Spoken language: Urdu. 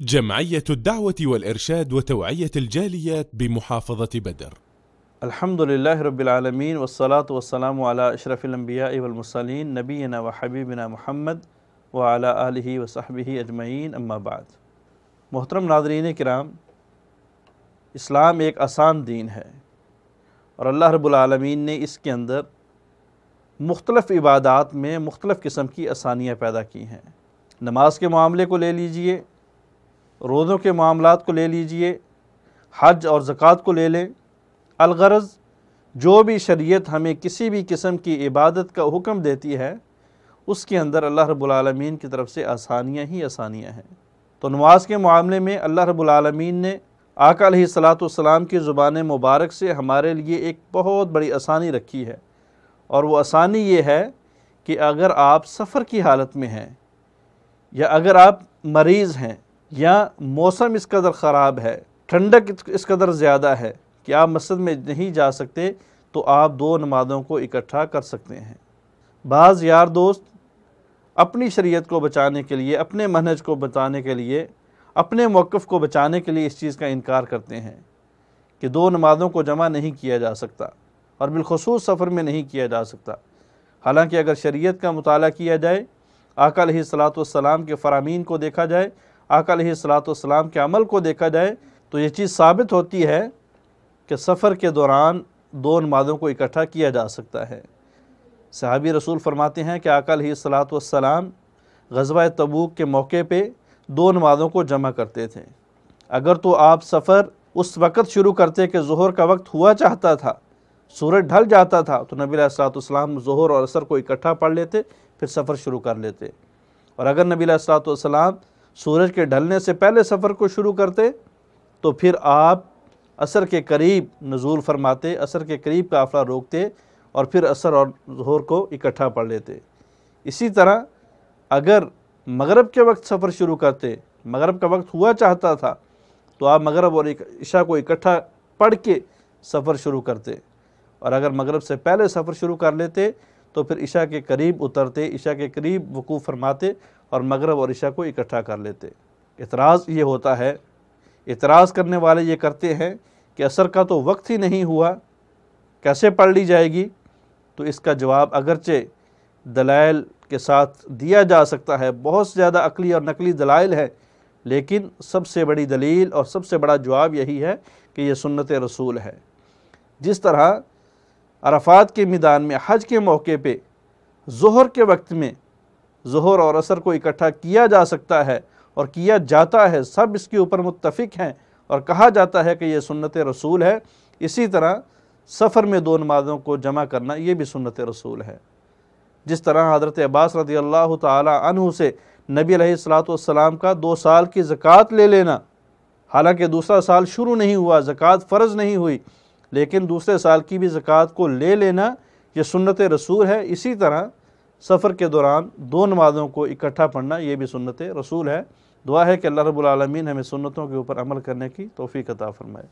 جمعية الدعوة والإرشاد وتوعية الجاليات بمحافظة بدر. الحمد لله رب العالمين والصلاة والسلام على أشرف الأنبياء والمرسلين نبينا وحبیبنا محمد وعلى آلہ وصحبہ اجمعین اما بعد۔ محترم ناظرین کرام، اسلام ایک آسان دین ہے اور اللہ رب العالمین نے اس کے اندر مختلف عبادات میں مختلف قسم کی آسانیاں پیدا کی ہیں۔ نماز کے معاملے کو لے لیجئے، روزوں کے معاملات کو لے لیجئے، حج اور زکوٰۃ کو لے لیں، الغرض جو بھی شریعت ہمیں کسی بھی قسم کی عبادت کا حکم دیتی ہے اس کے اندر اللہ رب العالمین کی طرف سے آسانیاں ہی آسانیاں ہیں۔ تو نماز کے معاملے میں اللہ رب العالمین نے آقا علیہ الصلاۃ والسلام کی زبان مبارک سے ہمارے لیے ایک بہت بڑی آسانی رکھی ہے، اور وہ آسانی یہ ہے کہ اگر آپ سفر کی حالت میں ہیں، یا اگر آپ مریض ہیں، یا موسم اس قدر خراب ہے، ٹھنڈک اس قدر زیادہ ہے کہ آپ مسجد میں نہیں جا سکتے، تو آپ دو نمازوں کو اکٹھا کر سکتے ہیں۔ بعض یار دوست اپنی شریعت کو بچانے کے لیے، اپنے منہج کو بچانے کے لیے، اپنے موقف کو بچانے کے لیے اس چیز کا انکار کرتے ہیں کہ دو نمازوں کو جمع نہیں کیا جا سکتا، اور بالخصوص سفر میں نہیں کیا جا سکتا۔ حالانکہ اگر شریعت کا مطالعہ کیا جائے، آقا علیہ الصلاۃ والسلام کے فرامین کو دیکھا جائے، آقا علیہ الصلاۃ والسلام کے عمل کو دیکھا جائے، تو یہ چیز ثابت ہوتی ہے کہ سفر کے دوران دو نمازوں کو اکٹھا کیا جا سکتا ہے۔ صحابی رسول فرماتے ہیں کہ آقا علیہ الصلاۃ والسلام غزوہ تبوک کے موقع پہ دو نمازوں کو جمع کرتے تھے۔ اگر تو آپ سفر اس وقت شروع کرتے کہ ظہر کا وقت ہوا چاہتا تھا، سورج ڈھل جاتا تھا، تو نبی علیہ الصلاۃ والسلام ظہر اور عصر کو اکٹھا پڑھ لیتے، پھر سفر شروع کر لیتے۔ اور اگر نبی علیہ الصلاۃ والسلام سورج کے ڈھلنے سے پہلے سفر کو شروع کرتے تو پھر آپ عصر کے قریب نزول فرماتے، عصر کے قریب قافلہ روکتے، اور پھر عصر اور ظہر کو اکٹھا پڑھ لیتے۔ اسی طرح اگر مغرب کے وقت سفر شروع کرتے، مغرب کا وقت ہوا چاہتا تھا، تو آپ مغرب اور عشاء کو اکٹھا پڑھ کے سفر شروع کرتے، اور اگر مغرب سے پہلے سفر شروع کر لیتے تو پھر عشاء کے قریب اترتے، عشاء کے قریب وقوف فرماتے اور مغرب اور عشاء کو اکٹھا کر لیتے۔ اعتراض یہ ہوتا ہے، اعتراض کرنے والے یہ کرتے ہیں کہ عصر کا تو وقت ہی نہیں ہوا، کیسے پڑھ لی جائے گی؟ تو اس کا جواب اگرچہ دلائل کے ساتھ دیا جا سکتا ہے، بہت زیادہ عقلی اور نقلی دلائل ہیں، لیکن سب سے بڑی دلیل اور سب سے بڑا جواب یہی ہے کہ یہ سنت رسول ہے۔ جس طرح عرفات کے میدان میں حج کے موقع پہ ظہر کے وقت میں ظہر اور عصر کو اکٹھا کیا جا سکتا ہے اور کیا جاتا ہے، سب اس کے اوپر متفق ہیں اور کہا جاتا ہے کہ یہ سنت رسول ہے، اسی طرح سفر میں دو نمازوں کو جمع کرنا یہ بھی سنت رسول ہے۔ جس طرح حضرت عباس رضی اللہ تعالی عنہ سے نبی علیہ الصلاۃ والسلام کا 2 سال کی زکوٰۃ لے لینا، حالانکہ دوسرا سال شروع نہیں ہوا، زکوٰۃ فرض نہیں ہوئی، لیکن دوسرے سال کی بھی زکوٰۃ کو لے لینا یہ سنت رسول ہے۔ اسی طرح سفر کے دوران دو نمازوں کو اکٹھا پڑھنا یہ بھی سنت رسول ہے۔ دعا ہے کہ اللہ رب العالمین ہمیں سنتوں کے اوپر عمل کرنے کی توفیق عطا فرمائے۔